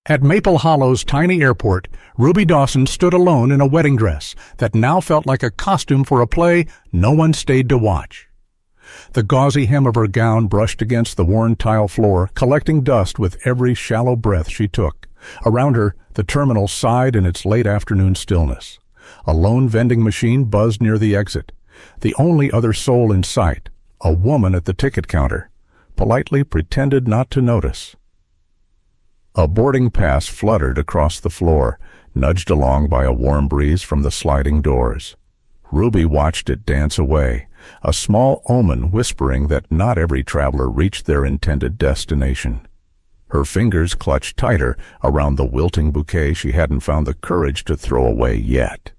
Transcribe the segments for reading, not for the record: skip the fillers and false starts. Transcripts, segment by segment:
At Maple Hollow's tiny airport, Ruby Dawson stood alone in a wedding dress that now felt like a costume for a play no one stayed to watch. The gauzy hem of her gown brushed against the worn tile floor, collecting dust with every shallow breath she took. Around her, the terminal sighed in its late afternoon stillness. A lone vending machine buzzed near the exit. The only other soul in sight, a woman at the ticket counter, politely pretended not to notice. A boarding pass fluttered across the floor, nudged along by a warm breeze from the sliding doors. Ruby watched it dance away, a small omen whispering that not every traveler reached their intended destination. Her fingers clutched tighter around the wilting bouquet she hadn't found the courage to throw away yet.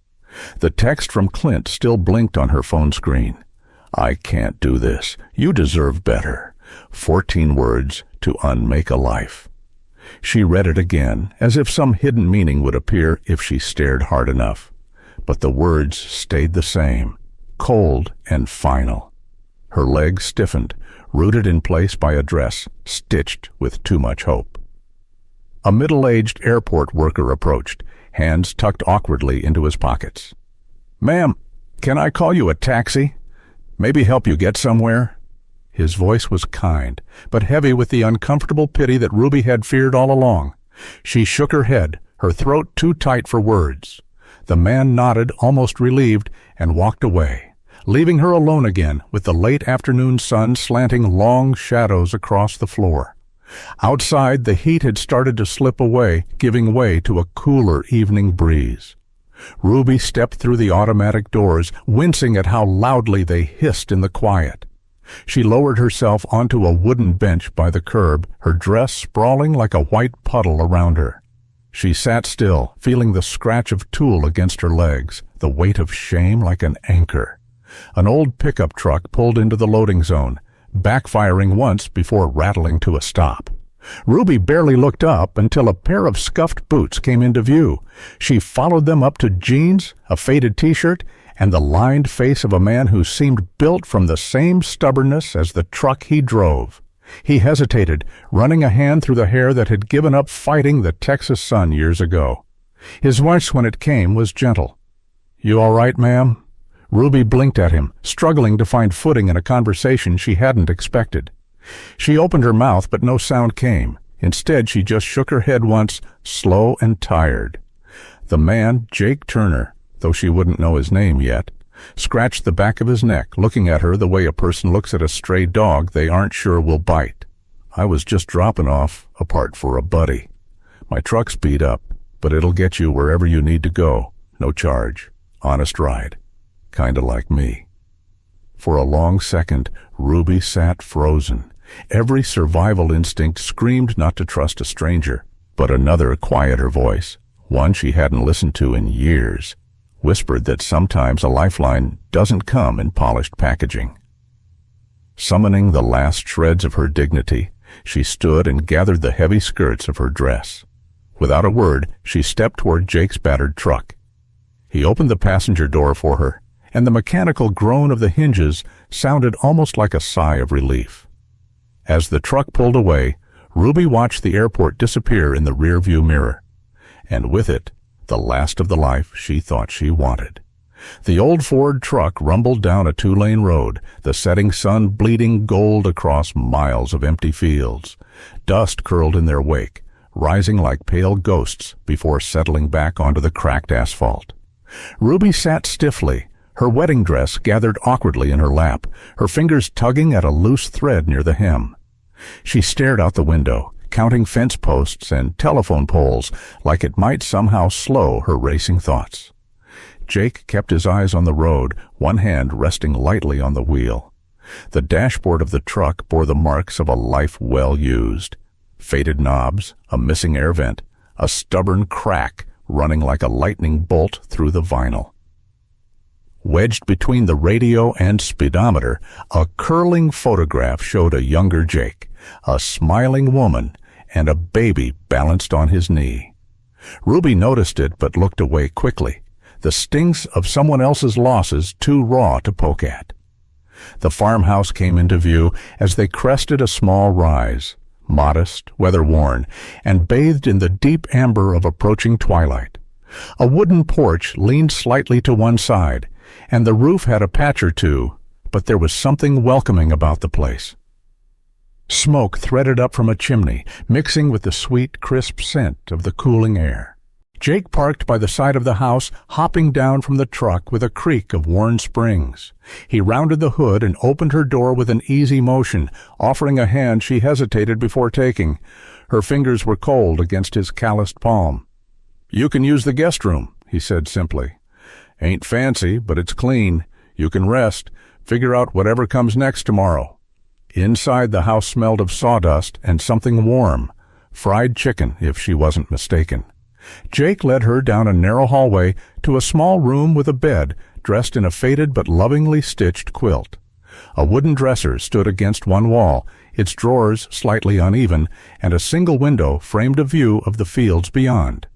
The text from Clint still blinked on her phone screen. "I can't do this. You deserve better." 14 words to unmake a life. She read it again, as if some hidden meaning would appear if she stared hard enough. But the words stayed the same, cold and final. Her legs stiffened, rooted in place by a dress stitched with too much hope. A middle-aged airport worker approached, hands tucked awkwardly into his pockets. "Ma'am, can I call you a taxi? Maybe help you get somewhere?" His voice was kind, but heavy with the uncomfortable pity that Ruby had feared all along. She shook her head, her throat too tight for words. The man nodded, almost relieved, and walked away, leaving her alone again with the late afternoon sun slanting long shadows across the floor. Outside, the heat had started to slip away, giving way to a cooler evening breeze. Ruby stepped through the automatic doors, wincing at how loudly they hissed in the quiet. She lowered herself onto a wooden bench by the curb, her dress sprawling like a white puddle around her. She sat still, feeling the scratch of tulle against her legs, the weight of shame like an anchor. An old pickup truck pulled into the loading zone, backfiring once before rattling to a stop. Ruby barely looked up until a pair of scuffed boots came into view. She followed them up to jeans, a faded t-shirt, and the lined face of a man who seemed built from the same stubbornness as the truck he drove. He hesitated, running a hand through the hair that had given up fighting the Texas sun years ago. His voice, when it came, was gentle. "You all right, ma'am?" Ruby blinked at him, struggling to find footing in a conversation she hadn't expected. She opened her mouth, but no sound came. Instead, she just shook her head once, slow and tired. The man, Jake Turner, though she wouldn't know his name yet, scratched the back of his neck, looking at her the way a person looks at a stray dog they aren't sure will bite. "I was just dropping off a part for a buddy. My truck's beat up, but it'll get you wherever you need to go. No charge. Honest ride. Kinda like me." For a long second, Ruby sat frozen. Every survival instinct screamed not to trust a stranger, but another quieter voice, one she hadn't listened to in years, whispered that sometimes a lifeline doesn't come in polished packaging. Summoning the last shreds of her dignity, she stood and gathered the heavy skirts of her dress. Without a word, she stepped toward Jake's battered truck. He opened the passenger door for her, and the mechanical groan of the hinges sounded almost like a sigh of relief. As the truck pulled away, Ruby watched the airport disappear in the rearview mirror, and with it, the last of the life she thought she wanted. The old Ford truck rumbled down a two-lane road, the setting sun bleeding gold across miles of empty fields. Dust curled in their wake, rising like pale ghosts before settling back onto the cracked asphalt. Ruby sat stiffly, her wedding dress gathered awkwardly in her lap, her fingers tugging at a loose thread near the hem. She stared out the window, counting fence posts and telephone poles like it might somehow slow her racing thoughts. Jake kept his eyes on the road, one hand resting lightly on the wheel. The dashboard of the truck bore the marks of a life well used. Faded knobs, a missing air vent, a stubborn crack running like a lightning bolt through the vinyl. Wedged between the radio and speedometer, a curling photograph showed a younger Jake, a smiling woman, and a baby balanced on his knee. Ruby noticed it but looked away quickly, the stings of someone else's losses too raw to poke at. The farmhouse came into view as they crested a small rise. modest, weather-worn, and bathed in the deep amber of approaching twilight. A wooden porch leaned slightly to one side, and the roof had a patch or two, but there was something welcoming about the place. Smoke threaded up from a chimney, mixing with the sweet, crisp scent of the cooling air. Jake parked by the side of the house, hopping down from the truck with a creak of worn springs. He rounded the hood and opened her door with an easy motion, offering a hand she hesitated before taking. Her fingers were cold against his calloused palm. "You can use the guest room," he said simply. "Ain't fancy, but it's clean. You can rest. Figure out whatever comes next tomorrow." Inside, the house smelled of sawdust and something warm. Fried chicken, if she wasn't mistaken. Jake led her down a narrow hallway to a small room with a bed dressed in a faded but lovingly stitched quilt. A wooden dresser stood against one wall, its drawers slightly uneven, and a single window framed a view of the fields beyond.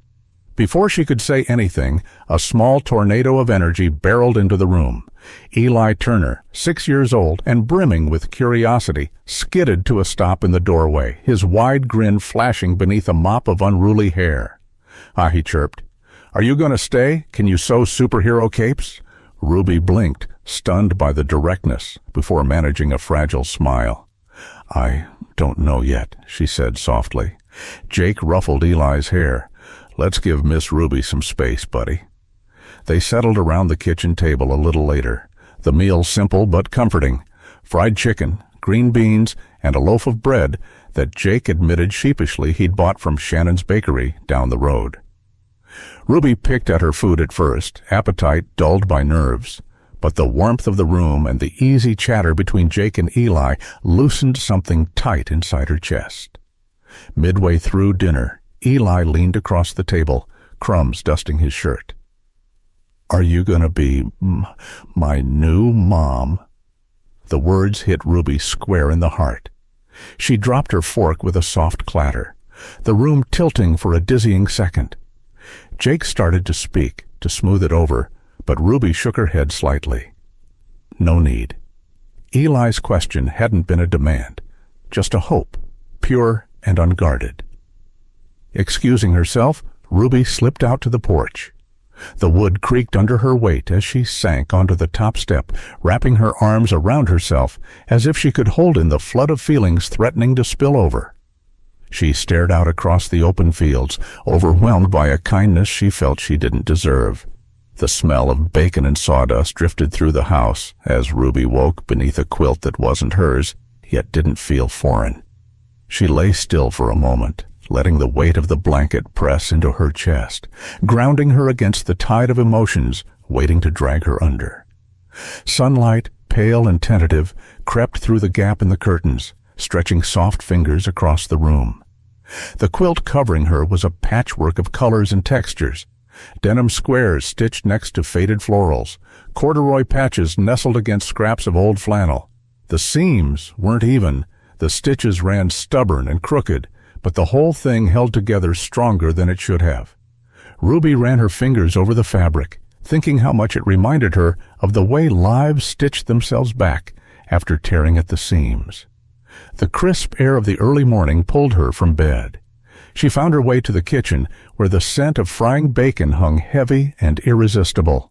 Before she could say anything, a small tornado of energy barreled into the room. Eli Turner, 6 years old and brimming with curiosity, skidded to a stop in the doorway, his wide grin flashing beneath a mop of unruly hair. "Ah," he chirped. "Are you going to stay? Can you sew superhero capes?" Ruby blinked, stunned by the directness, before managing a fragile smile. "I don't know yet," she said softly. Jake ruffled Eli's hair. "Let's give Miss Ruby some space, buddy." They settled around the kitchen table a little later, the meal simple but comforting: fried chicken, green beans, and a loaf of bread that Jake admitted sheepishly he'd bought from Shannon's bakery down the road. Ruby picked at her food at first, appetite dulled by nerves, but the warmth of the room and the easy chatter between Jake and Eli loosened something tight inside her chest. Midway through dinner, Eli leaned across the table, crumbs dusting his shirt. "Are you going to be my new mom?" The words hit Ruby square in the heart. She dropped her fork with a soft clatter, the room tilting for a dizzying second. Jake started to speak, to smooth it over, but Ruby shook her head slightly. No need. Eli's question hadn't been a demand, just a hope, pure and unguarded. Excusing herself, Ruby slipped out to the porch. The wood creaked under her weight as she sank onto the top step, wrapping her arms around herself as if she could hold in the flood of feelings threatening to spill over. She stared out across the open fields, overwhelmed by a kindness she felt she didn't deserve. The smell of bacon and sawdust drifted through the house as Ruby woke beneath a quilt that wasn't hers, yet didn't feel foreign. She lay still for a moment, letting the weight of the blanket press into her chest, grounding her against the tide of emotions waiting to drag her under. Sunlight, pale and tentative, crept through the gap in the curtains, stretching soft fingers across the room. The quilt covering her was a patchwork of colors and textures: denim squares stitched next to faded florals, corduroy patches nestled against scraps of old flannel. The seams weren't even, the stitches ran stubborn and crooked, but the whole thing held together stronger than it should have. Ruby ran her fingers over the fabric, thinking how much it reminded her of the way lives stitched themselves back after tearing at the seams. The crisp air of the early morning pulled her from bed. She found her way to the kitchen, where the scent of frying bacon hung heavy and irresistible.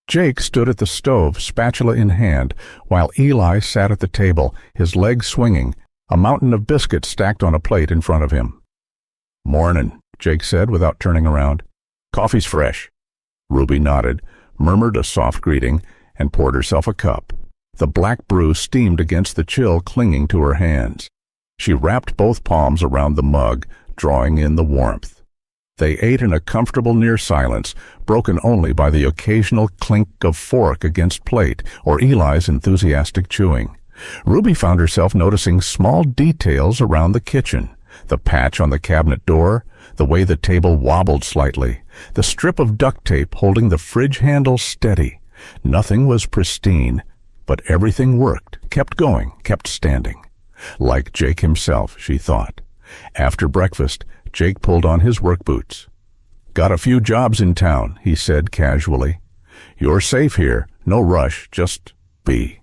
Jake stood at the stove, spatula in hand, while Eli sat at the table, his legs swinging, a mountain of biscuits stacked on a plate in front of him. "Mornin'," Jake said without turning around. "Coffee's fresh." Ruby nodded, murmured a soft greeting, and poured herself a cup. The black brew steamed against the chill clinging to her hands. She wrapped both palms around the mug, drawing in the warmth. They ate in a comfortable near silence, broken only by the occasional clink of fork against plate or Eli's enthusiastic chewing. Ruby found herself noticing small details around the kitchen: the patch on the cabinet door, the way the table wobbled slightly, the strip of duct tape holding the fridge handle steady. Nothing was pristine, but everything worked, kept going, kept standing. Like Jake himself, she thought. After breakfast, Jake pulled on his work boots. "Got a few jobs in town," he said casually. "You're safe here, no rush, just be."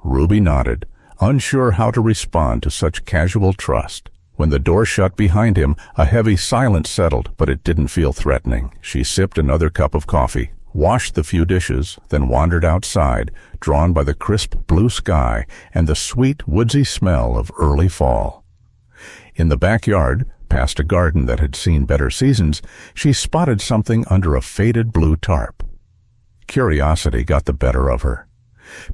Ruby nodded, unsure how to respond to such casual trust. When the door shut behind him, a heavy silence settled, but it didn't feel threatening. She sipped another cup of coffee, washed the few dishes, then wandered outside, drawn by the crisp blue sky and the sweet woodsy smell of early fall. In the backyard, past a garden that had seen better seasons, she spotted something under a faded blue tarp. Curiosity got the better of her.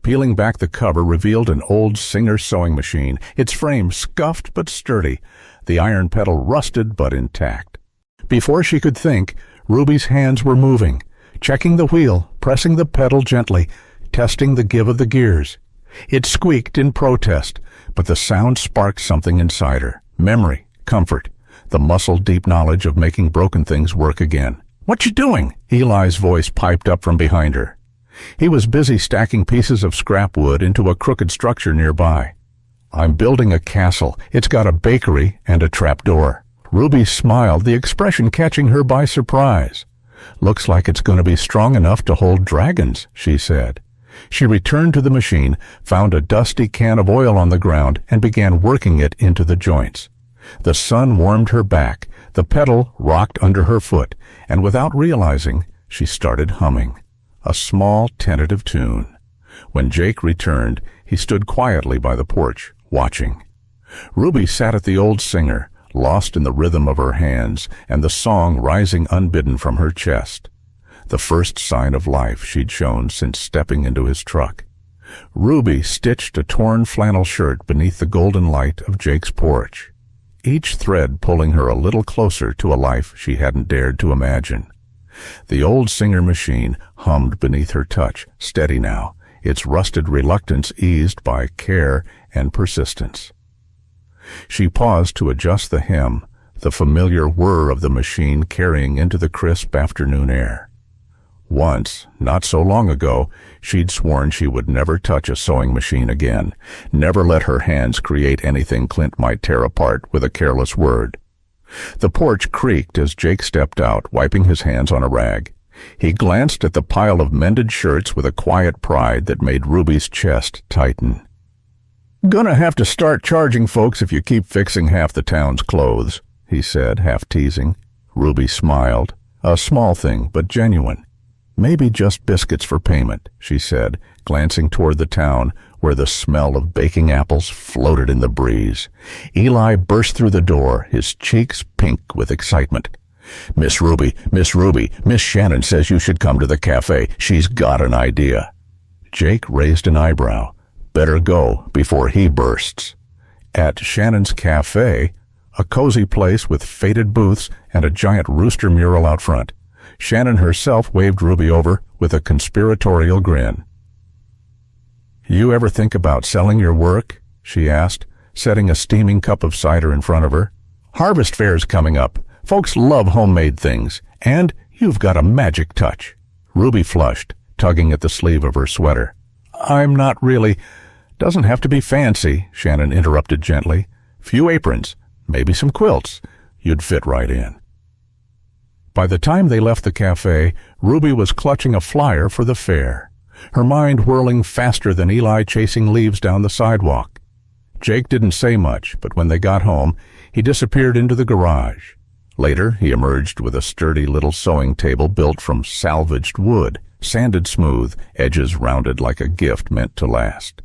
Peeling back the cover revealed an old Singer sewing machine, its frame scuffed but sturdy, the iron pedal rusted but intact. Before she could think, Ruby's hands were moving, checking the wheel, pressing the pedal gently, testing the give of the gears. It squeaked in protest, but the sound sparked something inside her. Memory, comfort, the muscle-deep knowledge of making broken things work again. "What you doing?" Eli's voice piped up from behind her. He was busy stacking pieces of scrap wood into a crooked structure nearby. "I'm building a castle. It's got a bakery and a trapdoor." Ruby smiled, the expression catching her by surprise. "Looks like it's going to be strong enough to hold dragons," she said. She returned to the machine, found a dusty can of oil on the ground, and began working it into the joints. The sun warmed her back, the pedal rocked under her foot, and without realizing, she started humming. A small, tentative tune. When Jake returned, he stood quietly by the porch, watching. Ruby sat at the old Singer, lost in the rhythm of her hands and the song rising unbidden from her chest. The first sign of life she'd shown since stepping into his truck. Ruby stitched a torn flannel shirt beneath the golden light of Jake's porch, each thread pulling her a little closer to a life she hadn't dared to imagine. The old Singer machine hummed beneath her touch, steady now, its rusted reluctance eased by care and persistence. She paused to adjust the hem, the familiar whir of the machine carrying into the crisp afternoon air. Once, not so long ago, she'd sworn she would never touch a sewing machine again, never let her hands create anything Clint might tear apart with a careless word. The porch creaked as Jake stepped out, wiping his hands on a rag. He glanced at the pile of mended shirts with a quiet pride that made Ruby's chest tighten. "Gonna have to start charging folks if you keep fixing half the town's clothes," he said, half teasing. Ruby smiled. A small thing, but genuine. "Maybe just biscuits for payment," she said, glancing toward the town, where the smell of baking apples floated in the breeze. Eli burst through the door, his cheeks pink with excitement. Miss Ruby, Miss Shannon says you should come to the cafe. She's got an idea." Jake raised an eyebrow. Better go before he bursts. At Shannon's cafe, a cozy place with faded booths and a giant rooster mural out front, Shannon herself waved Ruby over with a conspiratorial grin. "You ever think about selling your work?" she asked, setting a steaming cup of cider in front of her. "Harvest Fair's coming up. Folks love homemade things, and you've got a magic touch." Ruby flushed, tugging at the sleeve of her sweater. "I'm not really—" "Doesn't have to be fancy," Shannon interrupted gently. "Few aprons, maybe some quilts. You'd fit right in." By the time they left the cafe, Ruby was clutching a flyer for the fair, her mind whirling faster than Eli chasing leaves down the sidewalk. Jake didn't say much, but when they got home, he disappeared into the garage. Later, he emerged with a sturdy little sewing table built from salvaged wood, sanded smooth, edges rounded like a gift meant to last.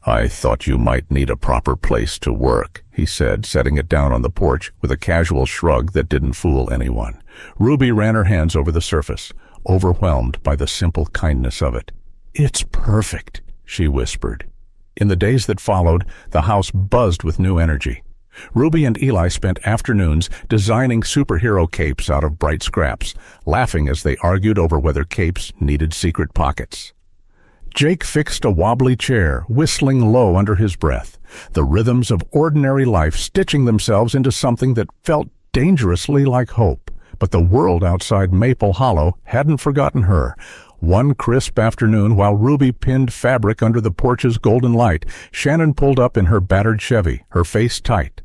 "I thought you might need a proper place to work," he said, setting it down on the porch with a casual shrug that didn't fool anyone. Ruby ran her hands over the surface, overwhelmed by the simple kindness of it. "It's perfect," she whispered. In the days that followed, the house buzzed with new energy. Ruby and Eli spent afternoons designing superhero capes out of bright scraps, laughing as they argued over whether capes needed secret pockets. Jake fixed a wobbly chair, whistling low under his breath, the rhythms of ordinary life stitching themselves into something that felt dangerously like hope. But the world outside Maple Hollow hadn't forgotten her. One crisp afternoon, while Ruby pinned fabric under the porch's golden light, Shannon pulled up in her battered Chevy, her face tight.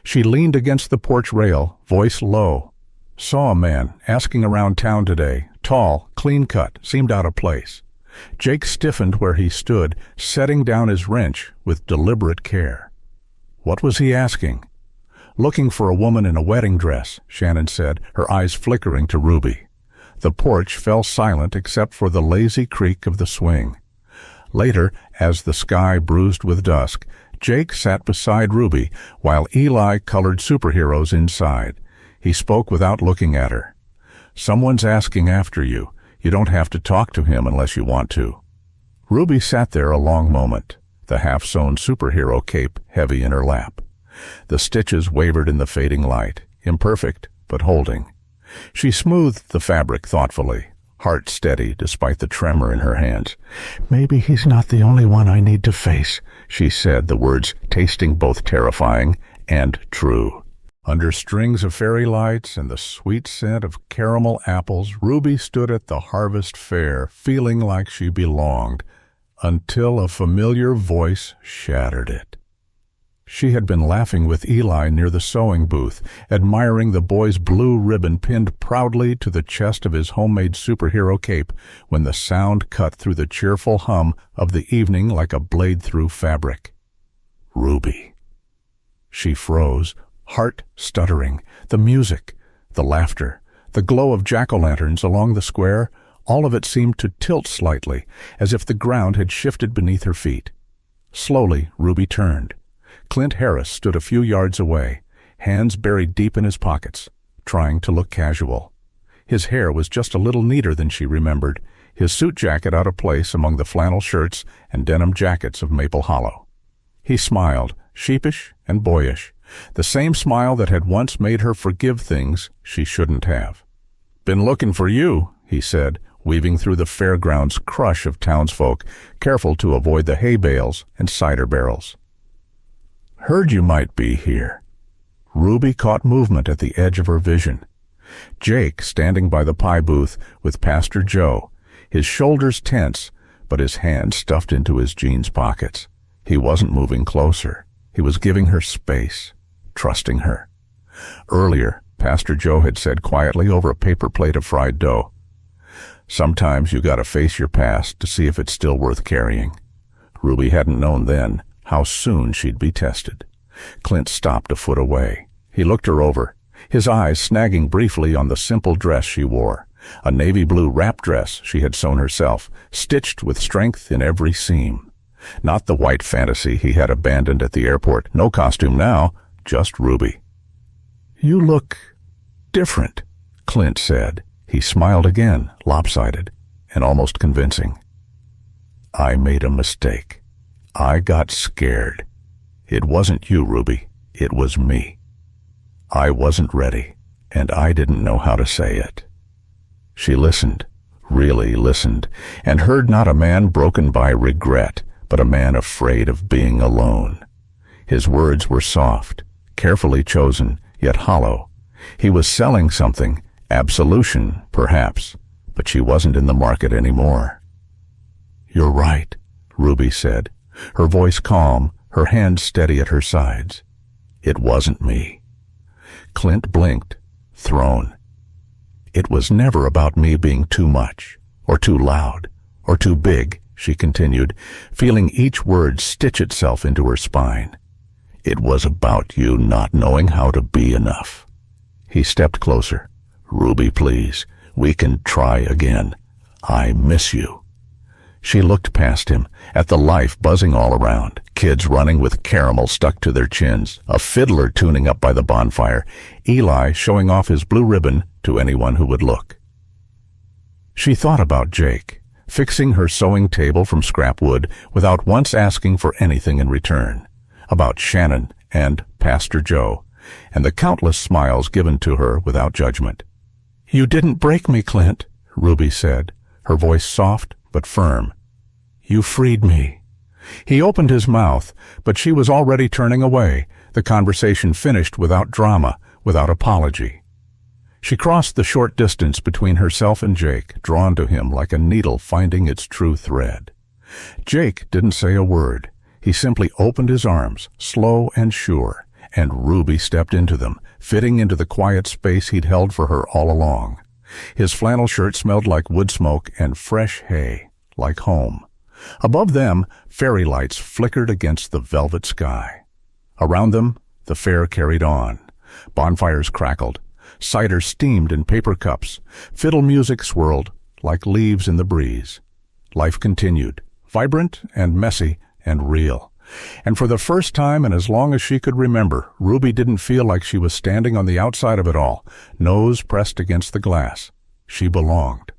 She leaned against the porch rail, voice low. "Saw a man asking around town today, tall, clean-cut, seemed out of place." Jake stiffened where he stood, setting down his wrench with deliberate care. "What was he asking?" "Looking for a woman in a wedding dress," Shannon said, her eyes flickering to Ruby. The porch fell silent except for the lazy creak of the swing. Later, as the sky bruised with dusk, Jake sat beside Ruby while Eli colored superheroes inside. He spoke without looking at her. "Someone's asking after you. You don't have to talk to him unless you want to." Ruby sat there a long moment, the half-sewn superhero cape heavy in her lap. The stitches wavered in the fading light, imperfect but holding. She smoothed the fabric thoughtfully, heart steady despite the tremor in her hands. "Maybe he's not the only one I need to face," she said, the words tasting both terrifying and true. Under strings of fairy lights and the sweet scent of caramel apples, Ruby stood at the harvest fair, feeling like she belonged, until a familiar voice shattered it. She had been laughing with Eli near the sewing booth, admiring the boy's blue ribbon pinned proudly to the chest of his homemade superhero cape, when the sound cut through the cheerful hum of the evening like a blade through fabric. Ruby. She froze, heart stuttering. The music, the laughter, the glow of jack-o'-lanterns along the square, all of it seemed to tilt slightly, as if the ground had shifted beneath her feet. Slowly, Ruby turned. Clint Harris stood a few yards away, hands buried deep in his pockets, trying to look casual. His hair was just a little neater than she remembered, his suit jacket out of place among the flannel shirts and denim jackets of Maple Hollow. He smiled, sheepish and boyish, the same smile that had once made her forgive things she shouldn't have. "Been looking for you," he said, weaving through the fairgrounds crush of townsfolk, careful to avoid the hay bales and cider barrels. "Heard you might be here." Ruby caught movement at the edge of her vision. Jake standing by the pie booth with Pastor Joe, his shoulders tense, but his hands stuffed into his jeans pockets. He wasn't moving closer. He was giving her space, trusting her. Earlier, Pastor Joe had said quietly over a paper plate of fried dough, "Sometimes you gotta face your past to see if it's still worth carrying." Ruby hadn't known then how soon she'd be tested. Clint stopped a foot away. He looked her over, his eyes snagging briefly on the simple dress she wore, a navy blue wrap dress she had sewn herself, stitched with strength in every seam. Not the white fantasy he had abandoned at the airport. No costume now, just Ruby. "You look different," Clint said. He smiled again, lopsided and almost convincing. "I made a mistake. I got scared. It wasn't you, Ruby. It was me. I wasn't ready, and I didn't know how to say it." She listened, really listened, and heard not a man broken by regret, but a man afraid of being alone. His words were soft, carefully chosen, yet hollow. He was selling something, absolution, perhaps, but she wasn't in the market anymore. "You're right," Ruby said, her voice calm, her hands steady at her sides. "It wasn't me." Clint blinked, thrown. "It was never about me being too much, or too loud, or too big," she continued, feeling each word stitch itself into her spine. "It was about you not knowing how to be enough." He stepped closer. "Ruby, please, we can try again. I miss you." She looked past him, at the life buzzing all around, kids running with caramel stuck to their chins, a fiddler tuning up by the bonfire, Eli showing off his blue ribbon to anyone who would look. She thought about Jake, fixing her sewing table from scrap wood without once asking for anything in return, about Shannon and Pastor Joe, and the countless smiles given to her without judgment. "You didn't break me, Clint," Ruby said, her voice soft but firm. "You freed me." He opened his mouth, but she was already turning away, the conversation finished without drama, without apology. She crossed the short distance between herself and Jake, drawn to him like a needle finding its true thread. Jake didn't say a word. He simply opened his arms, slow and sure, and Ruby stepped into them, fitting into the quiet space he'd held for her all along. His flannel shirt smelled like wood smoke and fresh hay, like home. Above them, fairy lights flickered against the velvet sky. Around them, the fair carried on, Bonfires crackled. Cider steamed in paper cups. Fiddle music swirled like leaves in the breeze. Life continued, vibrant and messy and real. And for the first time in as long as she could remember, Ruby didn't feel like she was standing on the outside of it all, nose pressed against the glass. She belonged.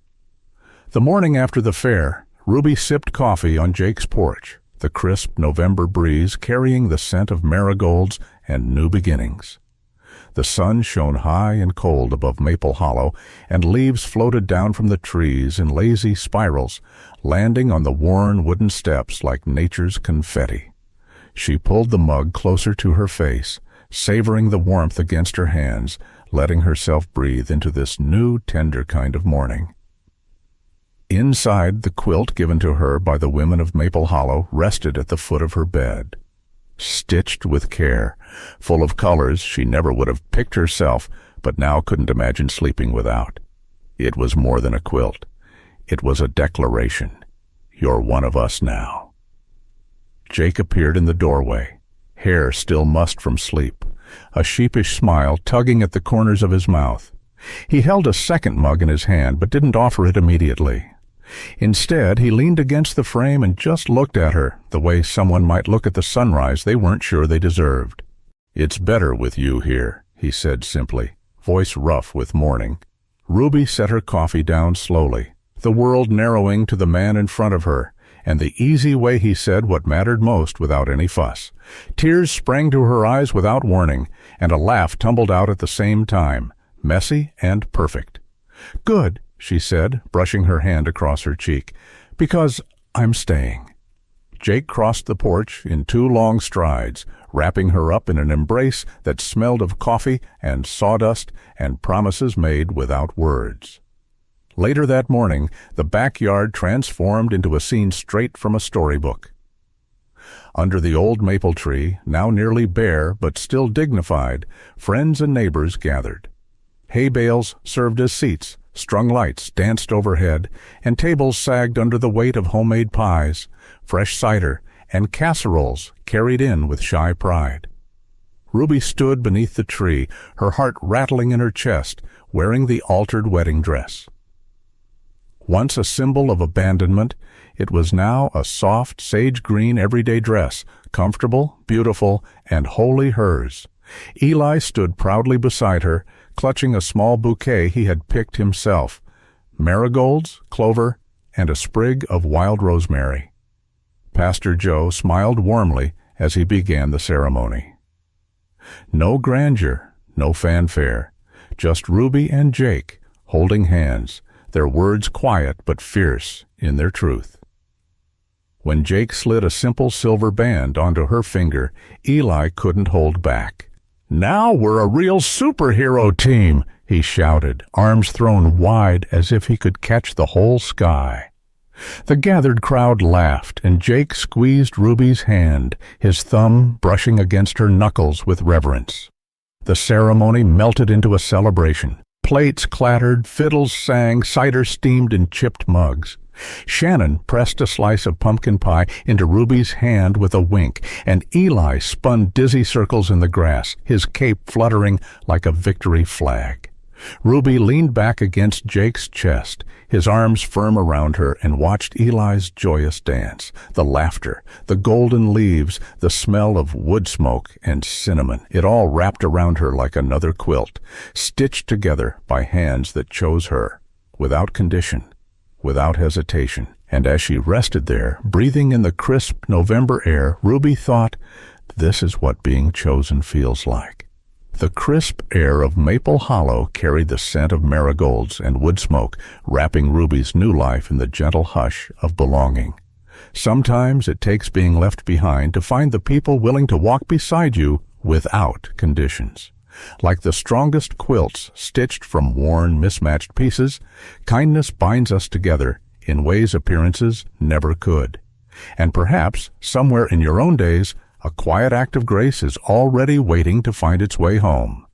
The morning after the fair, Ruby sipped coffee on Jake's porch, the crisp November breeze carrying the scent of marigolds and new beginnings. The sun shone high and cold above Maple Hollow, and leaves floated down from the trees in lazy spirals, landing on the worn wooden steps like nature's confetti. She pulled the mug closer to her face, savoring the warmth against her hands, letting herself breathe into this new, tender kind of morning. Inside, the quilt given to her by the women of Maple Hollow rested at the foot of her bed. Stitched with care, full of colors she never would have picked herself, but now couldn't imagine sleeping without. It was more than a quilt. It was a declaration. You're one of us now. Jake appeared in the doorway, hair still mussed from sleep, a sheepish smile tugging at the corners of his mouth. He held a second mug in his hand, but didn't offer it immediately. Instead, he leaned against the frame and just looked at her, the way someone might look at the sunrise they weren't sure they deserved. "It's better with you here," he said simply, voice rough with mourning. Ruby set her coffee down slowly, the world narrowing to the man in front of her, and the easy way he said what mattered most without any fuss. Tears sprang to her eyes without warning, and a laugh tumbled out at the same time, messy and perfect. "Good," she said, brushing her hand across her cheek, "because I'm staying." Jake crossed the porch in 2 long strides, wrapping her up in an embrace that smelled of coffee and sawdust and promises made without words. Later that morning, the backyard transformed into a scene straight from a storybook. Under the old maple tree, now nearly bare but still dignified, friends and neighbors gathered. Hay bales served as seats, strung lights danced overhead, and tables sagged under the weight of homemade pies, fresh cider, and casseroles carried in with shy pride. Ruby stood beneath the tree, her heart rattling in her chest, wearing the altered wedding dress. Once a symbol of abandonment, it was now a soft, sage-green everyday dress, comfortable, beautiful, and wholly hers. Eli stood proudly beside her, clutching a small bouquet he had picked himself, marigolds, clover, and a sprig of wild rosemary. Pastor Joe smiled warmly as he began the ceremony. No grandeur, no fanfare, just Ruby and Jake, holding hands, their words quiet but fierce in their truth. When Jake slid a simple silver band onto her finger, Eli couldn't hold back. "Now we're a real superhero team," he shouted, arms thrown wide as if he could catch the whole sky. The gathered crowd laughed, and Jake squeezed Ruby's hand, his thumb brushing against her knuckles with reverence. The ceremony melted into a celebration. Plates clattered, fiddles sang, cider steamed in chipped mugs. Shannon pressed a slice of pumpkin pie into Ruby's hand with a wink, and Eli spun dizzy circles in the grass, his cape fluttering like a victory flag. Ruby leaned back against Jake's chest, his arms firm around her, and watched Eli's joyous dance. The laughter, the golden leaves, the smell of wood smoke and cinnamon, it all wrapped around her like another quilt, stitched together by hands that chose her, without condition, without hesitation. And as she rested there, breathing in the crisp November air, Ruby thought, this is what being chosen feels like. The crisp air of Maple Hollow carried the scent of marigolds and wood smoke, wrapping Ruby's new life in the gentle hush of belonging. Sometimes it takes being left behind to find the people willing to walk beside you without conditions. Like the strongest quilts stitched from worn, mismatched pieces, kindness binds us together in ways appearances never could. And perhaps, somewhere in your own days, a quiet act of grace is already waiting to find its way home.